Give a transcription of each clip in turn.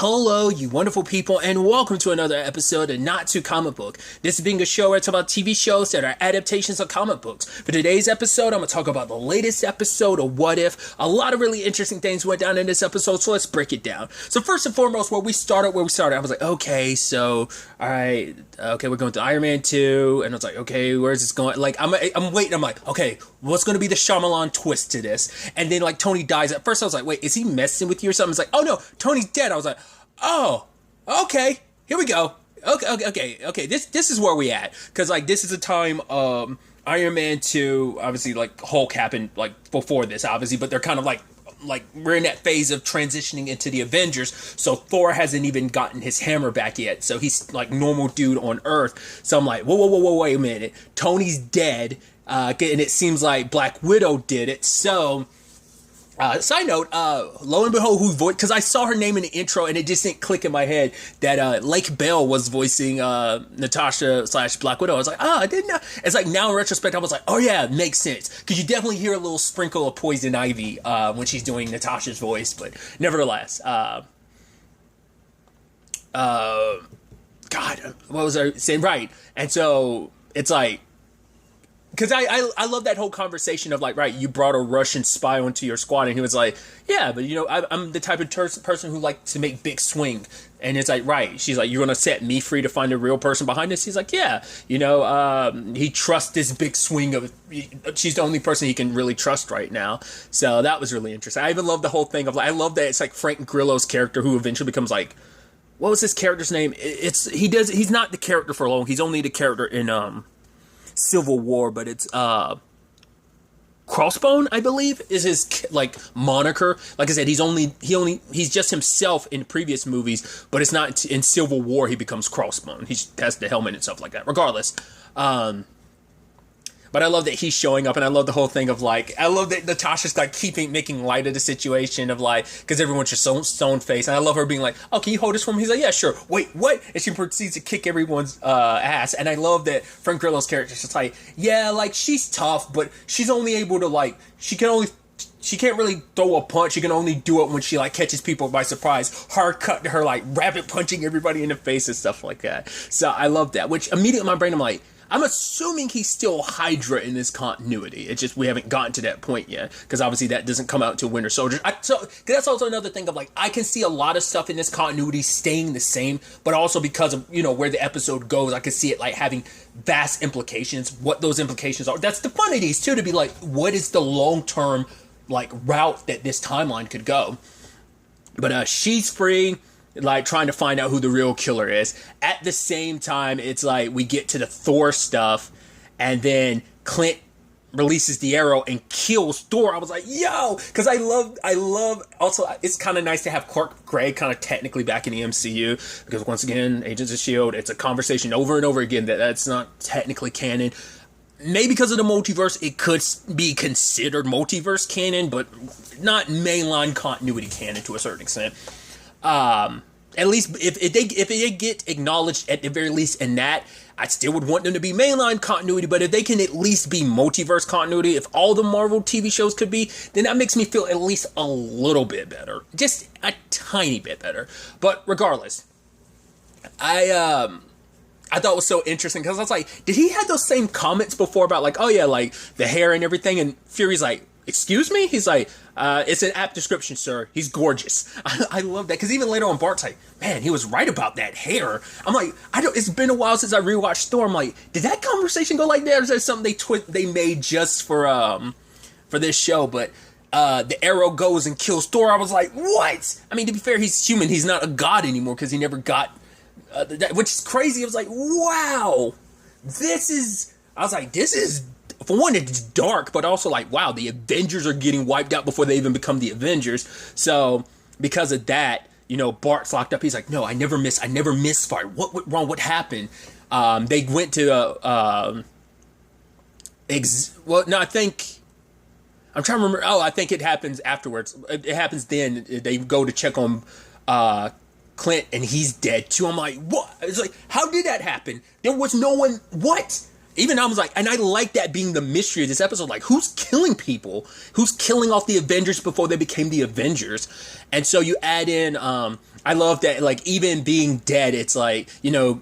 Hello, you wonderful people, and welcome to another episode of Not Too Comic Book. This being a show where I talk about TV shows that are adaptations of comic books. For today's episode, I'm going to talk about the latest episode of What If. A lot of really interesting things went down in this episode, so let's break it down. So first and foremost, where we started, I was like, okay, so, alright, okay, we're going to Iron Man 2, and I was like, okay, where's this going? Like, I'm waiting, I'm like, okay, what's going to be the Shyamalan twist to this? And then, like, Tony dies. At first, I was like, wait, is he messing with you or something? It's like, oh no, Tony's dead. I was like, oh, okay, here we go. Okay. This is where we at, because like this is a time Iron Man 2, obviously like Hulk happened like before this, obviously, but they're kind of like we're in that phase of transitioning into the Avengers. So Thor hasn't even gotten his hammer back yet, so he's like normal dude on Earth. So I'm like, whoa, wait a minute, Tony's dead, and it seems like Black Widow did it. So. Side note, lo and behold, who voiced, because I saw her name in the intro and it just didn't click in my head that Lake Bell was voicing Natasha / Black Widow. I was like, I didn't know. It's like now in retrospect, I was like, oh yeah, makes sense. Because you definitely hear a little sprinkle of Poison Ivy when she's doing Natasha's voice. But nevertheless, God, what was I saying? Right. And so it's like, because I love that whole conversation of like, right, you brought a Russian spy onto your squad, and he was like, yeah, but you know, I'm the type of person who likes to make big swing. And it's like, right, she's like, you're going to set me free to find the real person behind this? He's like, yeah, you know, he trusts this big swing of, she's the only person he can really trust right now. So that was really interesting. I even love the whole thing of, like, I love that it's like Frank Grillo's character who eventually becomes like, what was his character's name? He's not the character for long. He's only the character in, Civil War, but it's Crossbone, I believe, is his like moniker. Like I said, he's just himself in previous movies, but it's not in Civil War. He becomes Crossbone. He has the helmet and stuff like that. Regardless, but I love that he's showing up, and I love the whole thing of like, I love that Natasha's like making light of the situation of like, because everyone's just so stone faced, and I love her being like, oh, can you hold this for me? He's like, yeah, sure. Wait, what? And she proceeds to kick everyone's ass, and I love that Frank Grillo's character is just like, yeah, like she's tough, but she's only able to like, she can't really throw a punch. She can only do it when she like catches people by surprise. Hard cut to her like rabbit punching everybody in the face and stuff like that. So I love that. Which immediately in my brain I'm like, I'm assuming he's still Hydra in this continuity. It's just we haven't gotten to that point yet, because obviously that doesn't come out until Winter Soldier. So that's also another thing of like, I can see a lot of stuff in this continuity staying the same, but also because of, you know, where the episode goes, I can see it like having vast implications. What those implications are. That's the fun of these too, to be like, what is the long-term like route that this timeline could go. But she's free, like trying to find out who the real killer is. At the same time, it's like we get to the Thor stuff, and then Clint releases the arrow and kills Thor. I was like, yo, because I love also, it's kind of nice to have Clark Gregg kind of technically back in the MCU, because once again, Agents of S.H.I.E.L.D., it's a conversation over and over again that's not technically canon. Maybe because of the multiverse, it could be considered multiverse canon, but not mainline continuity canon to a certain extent. At least if they get acknowledged at the very least in that, I still would want them to be mainline continuity. But if they can at least be multiverse continuity, if all the Marvel TV shows could be, then that makes me feel at least a little bit better, just a tiny bit better. But regardless, I thought it was so interesting, because I was like, did he have those same comments before about like, oh yeah, like the hair and everything? And Fury's like, excuse me? He's like, it's an apt description, sir. He's gorgeous. I love that, because even later on, Bart's like, man, he was right about that hair. I'm like, it's been a while since I rewatched Thor. I'm like, did that conversation go like that, or is that something they made just for this show? But the arrow goes and kills Thor. I was like, what? I mean, to be fair, he's human. He's not a god anymore, because he never got. Which is crazy. I was like, wow, this is, for one, it's dark, but also like, wow, the Avengers are getting wiped out before they even become the Avengers. So because of that, you know, Bart's locked up. He's like, no, I never misfired. What went wrong? What happened? They went to, I think, I'm trying to remember. Oh, I think it happens afterwards. It happens then. They go to check on, Clint, and he's dead too. I'm like, what? It's like, how did that happen? There was no one. What? even I was like, and I like that being the mystery of this episode. Like, who's killing people? Who's killing off the Avengers before they became the Avengers? And so you add in, I love that, like, even being dead, it's like, you know,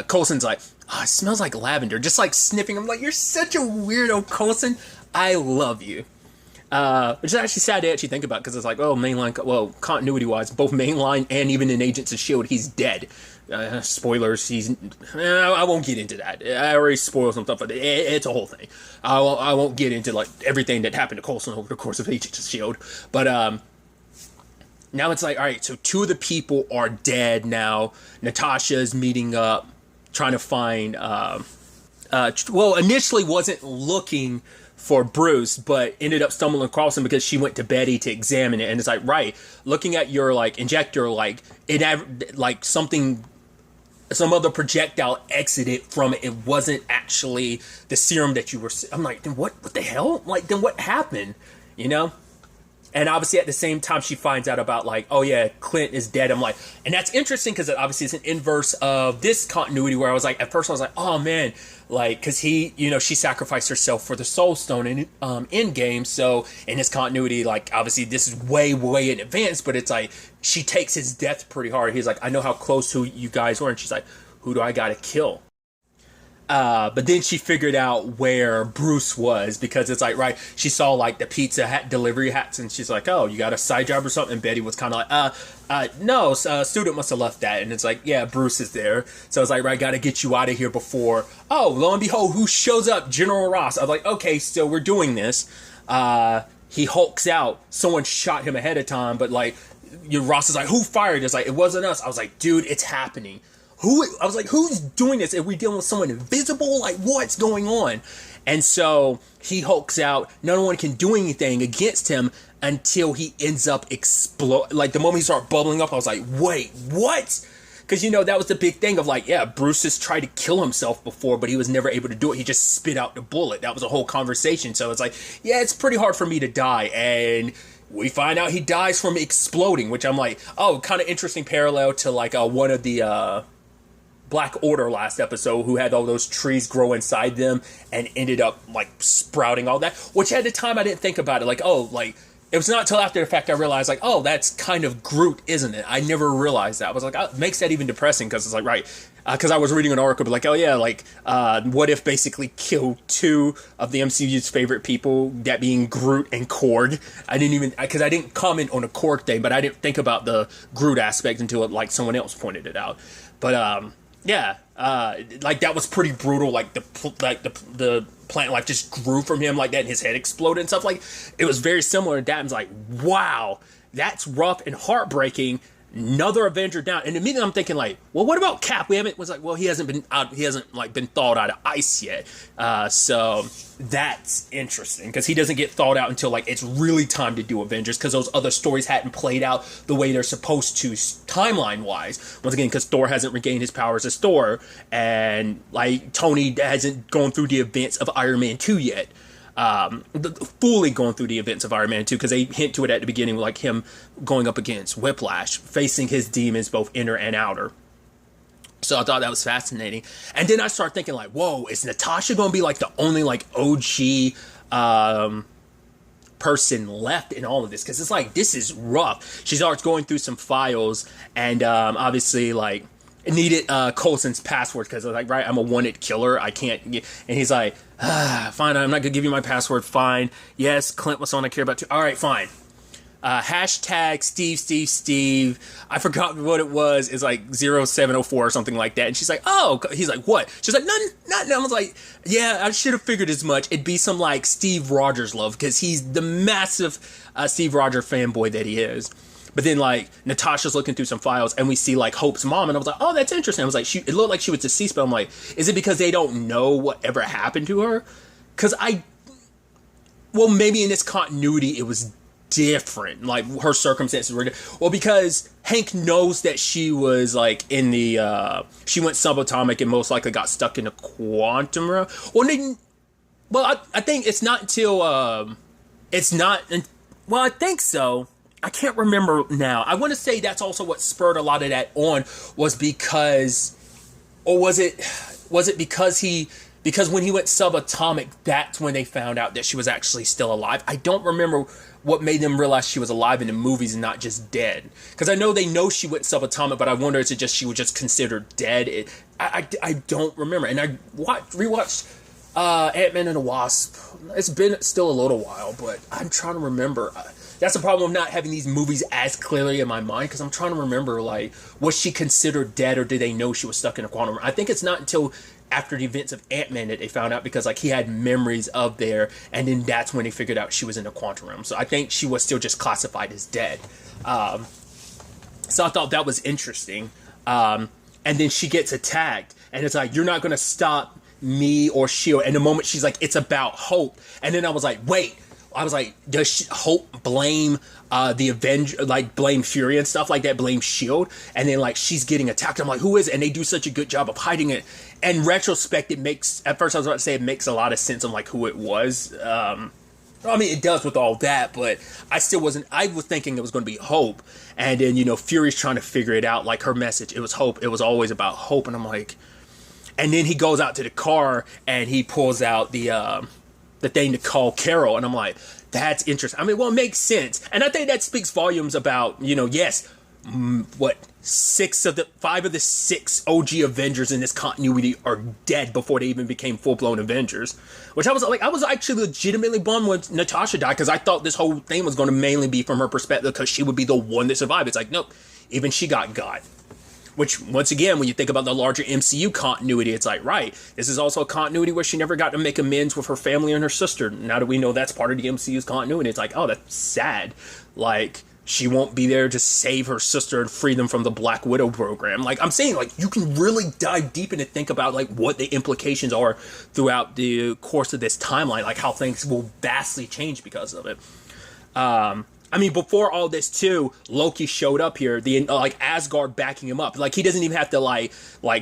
Coulson's like, oh, it smells like lavender. Just like sniffing. I'm like, you're such a weirdo, Coulson. I love you. Which is actually sad to actually think about, because it's like, oh, mainline, well, continuity-wise, both mainline and even in Agents of S.H.I.E.L.D., he's dead. Spoilers, I won't get into that. I already spoiled some stuff, but it's a whole thing. I won't get into, like, everything that happened to Coulson over the course of Agents of S.H.I.E.L.D., but, now it's like, all right, so 2 of the people are dead now. Natasha's meeting up, trying to find, well, initially wasn't looking for Bruce, but ended up stumbling across him because she went to Betty to examine it. And it's like, right, looking at your, like, injector, like, it, like, something, some other projectile exited from it. It wasn't actually the serum that you were, I'm like, then what the hell? Like, then what happened? You know? And obviously at the same time, she finds out about, like, oh yeah, Clint is dead. I'm like, and that's interesting because obviously it's an inverse of this continuity where I was like, at first I was like, oh man, like, because he, you know, she sacrificed herself for the Soul Stone in Endgame. So in his continuity, like, obviously this is way, way in advance, but it's like, she takes his death pretty hard. He's like, I know how close to you guys were. And she's like, who do I got to kill? But then she figured out where Bruce was, because it's like, right, she saw like the pizza hat delivery hats, and she's like, oh, you got a side job or something? And Betty was kind of like, no, student must have left that. And it's like, yeah, Bruce is there. So I was like, right, gotta get you out of here before, oh, lo and behold, who shows up? General Ross. I was like, okay, so we're doing this. He hulks out. Someone shot him ahead of time, but like, Ross is like, who fired? It's like, it wasn't us. I was like, dude, it's happening. I was like, who's doing this? Are we dealing with someone invisible? Like, what's going on? And so he hulks out. No one can do anything against him until he ends up explode. Like, the moment he started bubbling up, I was like, wait, what? Because, you know, that was the big thing of like, yeah, Bruce has tried to kill himself before, but he was never able to do it. He just spit out the bullet. That was a whole conversation. So it's like, yeah, it's pretty hard for me to die. And we find out he dies from exploding, which I'm like, oh, kind of interesting parallel to like one of the Black Order last episode, who had all those trees grow inside them and ended up like sprouting all that, which at the time I didn't think about it. Like, oh, like it was not until after the fact I realized, like, oh, that's kind of Groot, isn't it? I never realized that. I was like, it makes that even depressing, because it's like, right, because I was reading an article, but like, oh yeah, like, what if basically killed 2 of the MCU's favorite people, that being Groot and Korg. I didn't even, because I didn't comment on the Korg thing, but I didn't think about the Groot aspect until like someone else pointed it out. But yeah, like that was pretty brutal. Like the plant life just grew from him like that, and his head exploded and stuff. Like, it was very similar to that. And it's like, wow, that's rough and heartbreaking. Another Avenger down, and immediately I'm thinking like, well, what about Cap? He hasn't been thawed out of ice yet. So that's interesting, because he doesn't get thawed out until like it's really time to do Avengers, because those other stories hadn't played out the way they're supposed to timeline wise. Once again, because Thor hasn't regained his powers as Thor, and like Tony hasn't gone through the events of Iron Man 2 yet. Fully going through the events of Iron Man 2, because they hint to it at the beginning, like him going up against Whiplash, facing his demons, both inner and outer. So I thought that was fascinating. And then I started thinking like, whoa, is Natasha going to be like the only like OG person left in all of this? Because it's like, this is rough. She starts going through some files, and obviously like needed Coulson's password, because I was like, right, I'm a wanted killer, I can't get, and he's like, fine, I'm not gonna give you my password, fine, yes, Clint was someone I care about too, alright, fine, hashtag Steve, I forgot what it was, it's like 0704 or something like that, and she's like, oh, he's like, what? She's like, nothing. I was like, yeah, I should have figured as much. It'd be some like Steve Rogers love, because he's the massive Steve Rogers fanboy that he is. But then, like, Natasha's looking through some files, and we see, like, Hope's mom, and I was like, oh, that's interesting. I was like, it looked like she was deceased, but I'm like, is it because they don't know what ever happened to her? Because well, maybe in this continuity, it was different. Like, her circumstances were different. Well, because Hank knows that she was, like, in the, she went subatomic and most likely got stuck in a quantum realm. Well, I think it's not until, well, I think so. I can't remember now. I want to say that's also what spurred a lot of that on, was because or was it because when he went subatomic, that's when they found out that she was actually still alive. I don't remember what made them realize she was alive in the movies and not just dead. Because I know they know she went subatomic, but I wonder is it just she was just considered dead. I don't remember. And I rewatched Ant-Man and the Wasp. It's been still a little while, but I'm trying to remember. That's the problem of not having these movies as clearly in my mind, because I'm trying to remember, like, was she considered dead, or did they know she was stuck in a quantum realm? I think it's not until after the events of Ant-Man that they found out, because like he had memories of there, and then that's when they figured out she was in the quantum realm. So I think she was still just classified as dead. So I thought that was interesting. And then she gets attacked, and it's like, you're not going to stop me or S.H.I.E.L.D. And the moment she's like, it's about Hope. And then I was like, wait. I was like, does Hope blame the Avenger, like blame Fury and stuff like that, blame S.H.I.E.L.D.? And then like she's getting attacked. I'm like, who is it? And they do such a good job of hiding it. In retrospect, it makes, at first I was about to say it makes a lot of sense on like who it was. I mean, it does with all that, but I was thinking it was going to be Hope. And then, you know, Fury's trying to figure it out, like her message, it was Hope. It was always about Hope. And I'm like, and then he goes out to the car and he pulls out the thing to call Carol, and I'm like, that's interesting. I mean, well, it makes sense, and I think that speaks volumes about, you know, yes, what 5 of the 6 OG Avengers in this continuity are dead before they even became full-blown Avengers, which I was actually legitimately bummed when Natasha died, because I thought this whole thing was going to mainly be from her perspective, because she would be the one that survived. It's like, nope, even she got. Which, once again, when you think about the larger MCU continuity, it's like, right, this is also a continuity where she never got to make amends with her family and her sister. Now that we know that's part of the MCU's continuity, it's like, oh, that's sad. Like, she won't be there to save her sister and free them from the Black Widow program. Like, I'm saying, like, you can really dive deep in and think about, like, what the implications are throughout the course of this timeline, like, how things will vastly change because of it. I mean, before all this too, Loki showed up here, the like Asgard backing him up. Like, he doesn't even have to like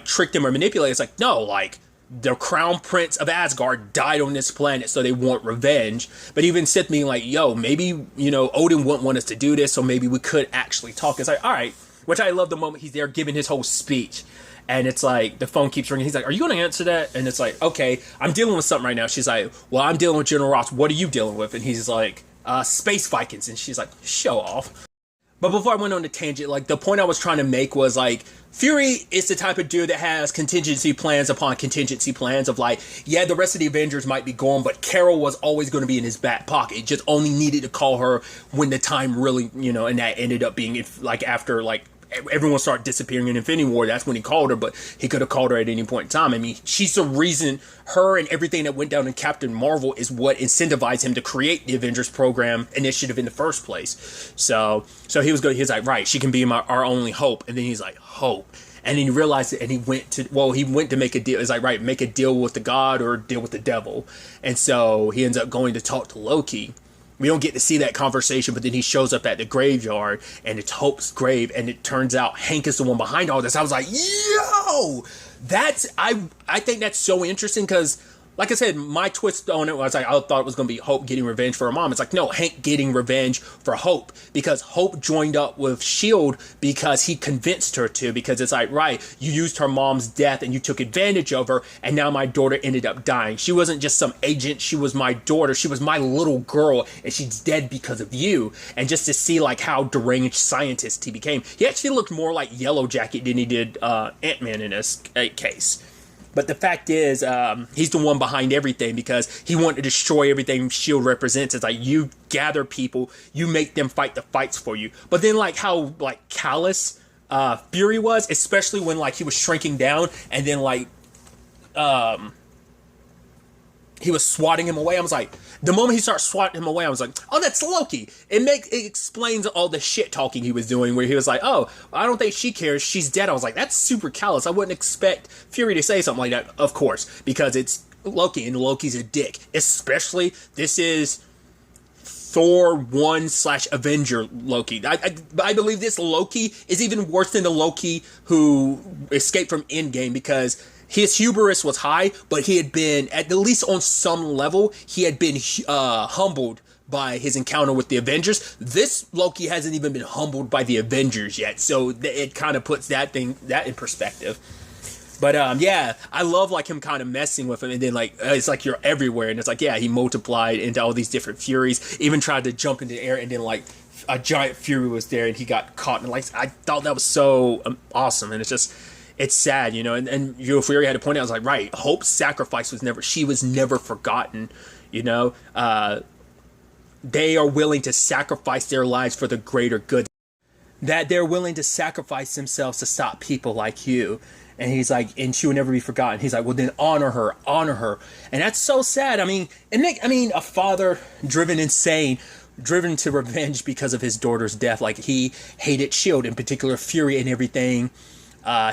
trick them or manipulate. It's like, no, like the crown prince of Asgard died on this planet, so they want revenge. But even Sith being like, yo, maybe, you know, Odin wouldn't want us to do this, so maybe we could actually talk. It's like, all right. Which I love the moment he's there giving his whole speech. And it's like, the phone keeps ringing. He's like, are you going to answer that? And it's like, okay, I'm dealing with something right now. She's like, well, I'm dealing with General Ross. What are you dealing with? And he's like, Space Vikings. And she's like, show off. But before I went on the tangent, like, the point I was trying to make was, like, Fury is the type of dude that has contingency plans upon contingency plans of, like, yeah, the rest of the Avengers might be gone, but Carol was always going to be in his back pocket. Just only needed to call her when the time really, you know, and that ended up being, like, after, like, everyone started disappearing in Infinity War. That's when he called her, but he could have called her at any point in time. I mean, she's the reason, her and everything that went down in Captain Marvel is what incentivized him to create the Avengers Program initiative in the first place. So he was like, right, she can be our only hope. And then he's like, hope. And then he realized it, and he went to make a deal. It's like, right, make a deal with the god or deal with the devil. And so he ends up going to talk to Loki. We don't get to see that conversation, but then he shows up at the graveyard, and it's Hope's grave, and it turns out Hank is the one behind all this. I was like, yo, I think that's so interesting, because, like I said, my twist on it was, like, I thought it was going to be Hope getting revenge for her mom. It's like, no, Hank getting revenge for Hope, because Hope joined up with S.H.I.E.L.D. because he convinced her to, because it's like, right, you used her mom's death and you took advantage of her, and now my daughter ended up dying. She wasn't just some agent, she was my daughter, she was my little girl, and she's dead because of you. And just to see, like, how deranged scientist he became. He actually looked more like Yellow Jacket than he did Ant-Man in this case. But the fact is, he's the one behind everything, because he wanted to destroy everything S.H.I.E.L.D. represents. It's like, you gather people, you make them fight the fights for you. But then, like, how, like, callous Fury was, especially when, like, he was shrinking down, and then, like, he was swatting him away. I was like, the moment he started swatting him away, I was like, oh, that's Loki. It explains all the shit talking he was doing, where he was like, oh, I don't think she cares, she's dead. I was like, that's super callous. I wouldn't expect Fury to say something like that, of course, because it's Loki, and Loki's a dick. Especially, this is Thor 1/Avenger Loki. I believe this Loki is even worse than the Loki who escaped from Endgame, because his hubris was high, but he had been, at least on some level, he had been humbled by his encounter with the Avengers. This Loki hasn't even been humbled by the Avengers yet, so it kind of puts that in perspective. But yeah, I love like him kind of messing with him, and then like it's like you're everywhere, and it's like yeah, he multiplied into all these different furies. Even tried to jump into the air, and then like a giant fury was there, and he got caught. And like I thought that was so awesome, and it's sad, you know. And Yo Fury had to point out, I was like, right, Hope's sacrifice she was never forgotten, you know. They are willing to sacrifice their lives for the greater good. That they're willing to sacrifice themselves to stop people like you. And he's like, and she will never be forgotten. He's like, well, then honor her. And that's so sad. I mean, a father driven insane, driven to revenge because of his daughter's death. Like, he hated S.H.I.E.L.D., in particular Fury and everything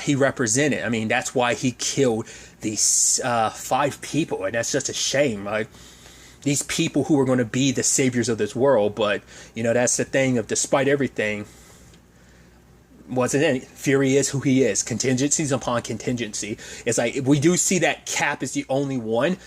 he represented. I mean, that's why he killed these 5 people. And that's just a shame. Like, these people who are going to be the saviors of this world. But, you know, that's the thing of despite everything, wasn't it? Fury is who he is. Contingencies upon contingency. It's like, we do see that Cap is the only one.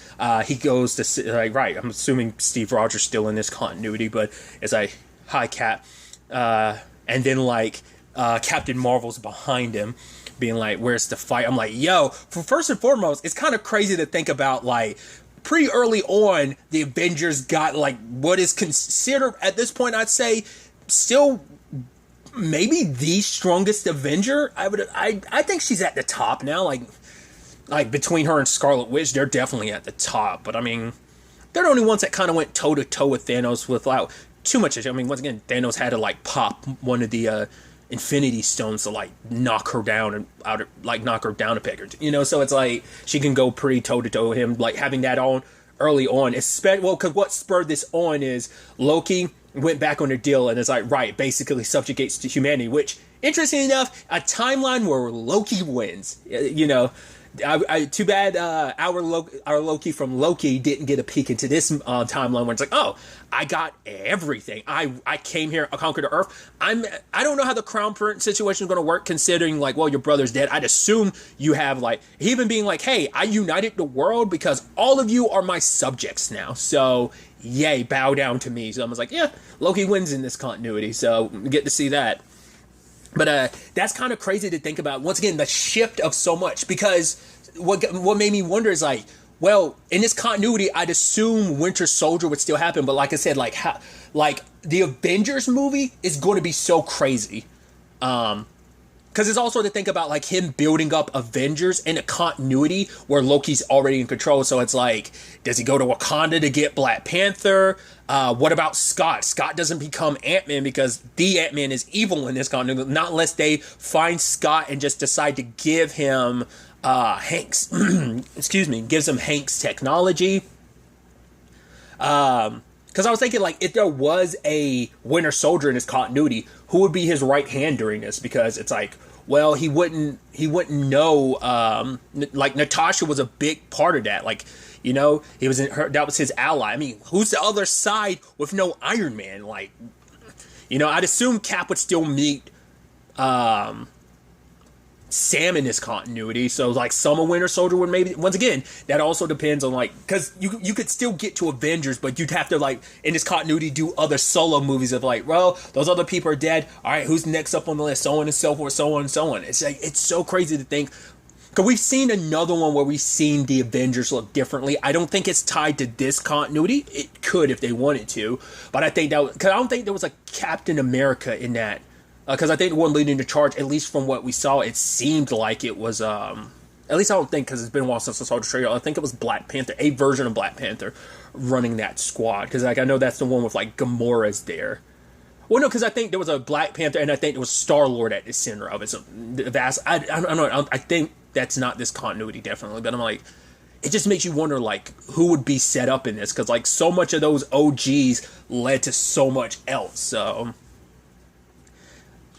He goes to, like, right, I'm assuming Steve Rogers still in this continuity, but it's like, hi, Cap. And then, like, Captain Marvel's behind him, being like, where's the fight? I'm like, yo, first and foremost, it's kind of crazy to think about, like, pretty early on, the Avengers got, like, what is considered, at this point, I'd say, still maybe the strongest Avenger. I think she's at the top now. Like between her and Scarlet Witch, they're definitely at the top. But I mean, they're the only ones that kind of went toe to toe with Thanos without too much. I mean, once again, Thanos had to like pop one of the Infinity Stones to like knock her down knock her down a peg or two. You know, so it's like she can go pretty toe to toe with him. Like having that on early on, especially because what spurred this on is Loki went back on their deal, and it's like, right, basically subjugates to humanity, which, interesting enough, a timeline where Loki wins. You know, too bad our Loki from Loki didn't get a peek into this timeline where it's like, oh, I got everything. I came here, I conquered the Earth. I don't know how the Crown Prince situation is going to work, considering, like, well, your brother's dead. I'd assume you have, like, even being like, hey, I united the world because all of you are my subjects now. So, yay, bow down to me. So I was like, yeah, Loki wins in this continuity. So we get to see that. But that's kind of crazy to think about. Once again, the shift of so much, because what made me wonder is like, well, in this continuity, I'd assume Winter Soldier would still happen. But like I said, like the Avengers movie is going to be so crazy. Because it's also to think about like him building up Avengers in a continuity where Loki's already in control. So it's like, does he go to Wakanda to get Black Panther? What about Scott? Scott doesn't become Ant-Man because the Ant-Man is evil in this continuity. Not unless they find Scott and just decide to give him Hank's, gives him Hank's technology. Because I was thinking, like, if there was a Winter Soldier in this continuity, who would be his right hand during this? Because it's like, well, he wouldn't know. Like, Natasha was a big part of that. Like, you know, that was his ally. I mean, who's the other side with no Iron Man? Like, you know, I'd assume Cap would still meet Sam in this continuity, so like some Winter Soldier would maybe, once again, that also depends on like, because you could still get to Avengers, but you'd have to like in this continuity do other solo movies of like, well, those other people are dead, all right, who's next up on the list, so on and so forth, so on and so on. It's like, it's so crazy to think, because we've seen another one where we've seen the Avengers look differently. I don't think it's tied to this continuity. It could if they wanted to, but I think that, because I don't think there was a Captain America in that. Because I think the one leading the charge, at least from what we saw, it seemed like it was, at least I don't think, because it's been a while since I saw the trailer, I think it was Black Panther, a version of Black Panther, running that squad. Because, like, I know that's the one with, like, Gamora's there. Well, no, because I think there was a Black Panther, and I think there was Star-Lord at the center of it. So, I don't know, I think that's not this continuity, definitely. But I'm like, it just makes you wonder, like, who would be set up in this? Because, like, so much of those OGs led to so much else, so...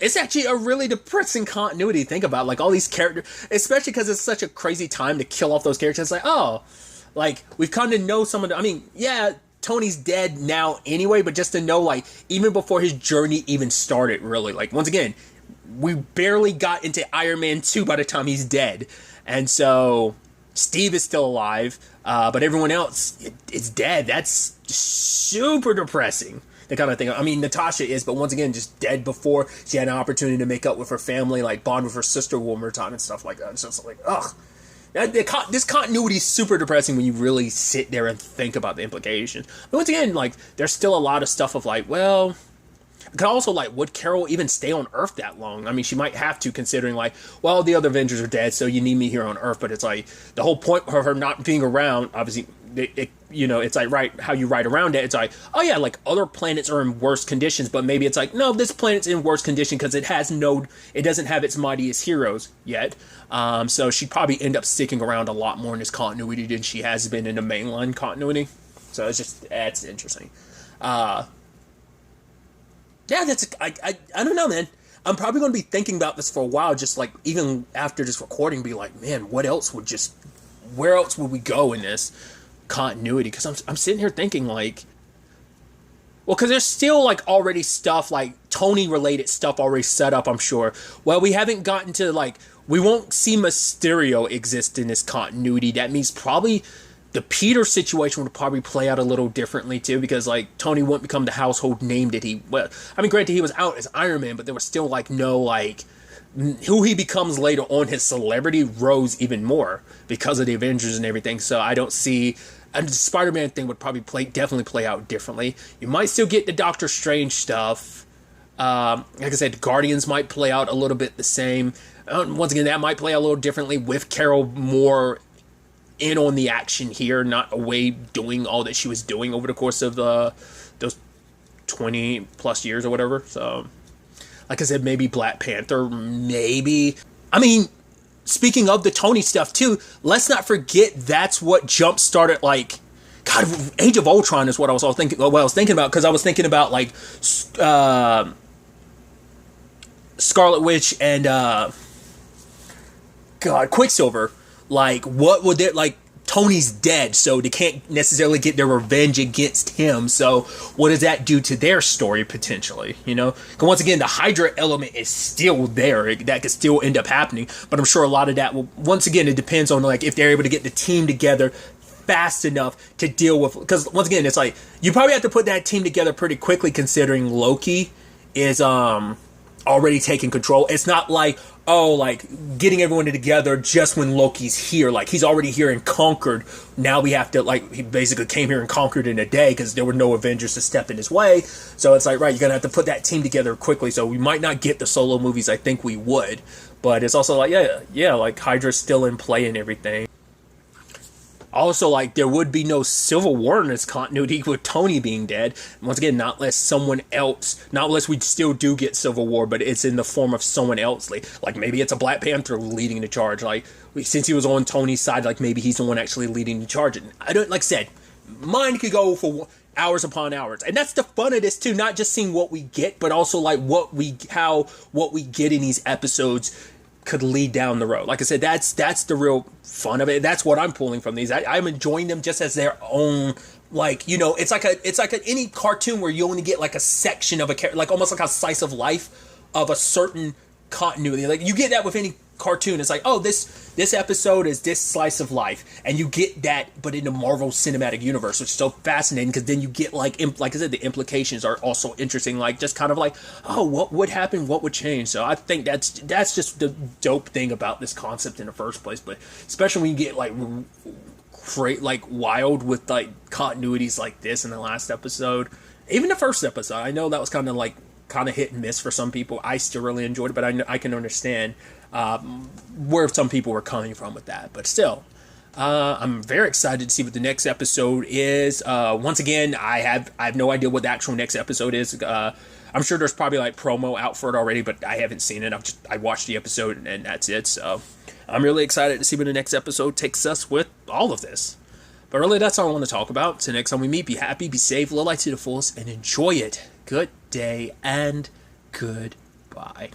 It's actually a really depressing continuity to think about, like, all these characters, especially because it's such a crazy time to kill off those characters. It's like, oh, like, we've come to know some of the, I mean, yeah, Tony's dead now anyway, but just to know, like, even before his journey even started, really, like, once again, we barely got into Iron Man 2 by the time he's dead, and so Steve is still alive, but everyone else is dead. That's super depressing. The kind of thing. I mean, Natasha is, but once again, just dead before she had an opportunity to make up with her family, like bond with her sister one more time and stuff like that. It's just like, ugh. This continuity is super depressing when you really sit there and think about the implications. But once again, like, there's still a lot of stuff of like, well, could also, like, would Carol even stay on Earth that long? I mean, she might have to, considering, like, well, the other Avengers are dead, so you need me here on Earth. But it's like, the whole point of her not being around, obviously, it's like, right, how you write around it. It's like, oh yeah, like, other planets are in worse conditions, but maybe it's like, no, this planet's in worse condition because it doesn't have its mightiest heroes yet. So she'd probably end up sticking around a lot more in this continuity than she has been in the mainline continuity. So that's interesting. Yeah, I don't know, man. I'm probably going to be thinking about this for a while, just like, even after this recording, be like, man, where else would we go in this continuity? Because I'm sitting here thinking, like, well, because there's still, like, already stuff, like, Tony-related stuff already set up, I'm sure. Well, we haven't gotten to, like, we won't see Mysterio exist in this continuity. That means probably the Peter situation would probably play out a little differently, too, because, like, Tony wouldn't become the household name that he... Well, I mean, granted, he was out as Iron Man, but there was still, like, no, like... Who he becomes later on, his celebrity rose even more because of the Avengers and everything, so I don't see... And the Spider-Man thing would probably definitely play out differently. You might still get the Doctor Strange stuff. Like I said, the Guardians might play out a little bit the same. Once again, that might play out a little differently with Carol more in on the action here, not away doing all that she was doing over the course of those 20 plus years or whatever. So, like I said, maybe Black Panther, maybe. I mean, speaking of the Tony stuff too, let's not forget that's what jump started, like, God, Age of Ultron is what I was thinking about, because I was thinking about, like, Scarlet Witch and Quicksilver. Like, what would it, like, Tony's dead, so they can't necessarily get their revenge against him, so what does that do to their story, potentially, you know? Because once again, the Hydra element is still there, that could still end up happening, but I'm sure a lot of that will, once again, it depends on, like, if they're able to get the team together fast enough to deal with, because once again, it's like, you probably have to put that team together pretty quickly, considering Loki is, already taking control. It's not like, oh, like, getting everyone together just when Loki's here. Like, he's already here and conquered. Now we have to, like, he basically came here and conquered in a day because there were no Avengers to step in his way. So it's like, right, you're going to have to put that team together quickly. So we might not get the solo movies I think we would. But it's also like, yeah, like, Hydra's still in play and everything. Also, like, there would be no Civil War in this continuity with Tony being dead. Once again, not unless we still do get Civil War, but it's in the form of someone else. Like maybe it's a Black Panther leading the charge. Like, since he was on Tony's side, like, maybe he's the one actually leading the charge. And I don't, like I said, mine could go for hours upon hours. And that's the fun of this, too. Not just seeing what we get, but also, like, what we get in these episodes could lead down the road. Like I said, that's the real fun of it. That's what I'm pulling from these. I'm enjoying them just as their own, like, you know, it's like any cartoon where you only get, like, a section of a character, like, almost like a slice of life of a certain continuity. Like, you get that with any cartoon. It's like, oh, this episode is this slice of life, and you get that, but in the Marvel Cinematic Universe, which is so fascinating, because then you get, like I said, the implications are also interesting, like, just kind of like, oh, what would happen, what would change. So I think that's just the dope thing about this concept in the first place. But especially when you get, like, like, wild with, like, continuities like this in the last episode, even the first episode, I know that was kind of hit and miss for some people. I still really enjoyed it, but I can understand where some people were coming from with that. But still, I'm very excited to see what the next episode is. Once again, I have no idea what the actual next episode is. I'm sure there's probably, like, promo out for it already, but I haven't seen it. I watched the episode and that's it. So I'm really excited to see where the next episode takes us with all of this. But really, that's all I want to talk about. So next time we meet, be happy, be safe, live life to the fullest, and enjoy it. Good day and goodbye.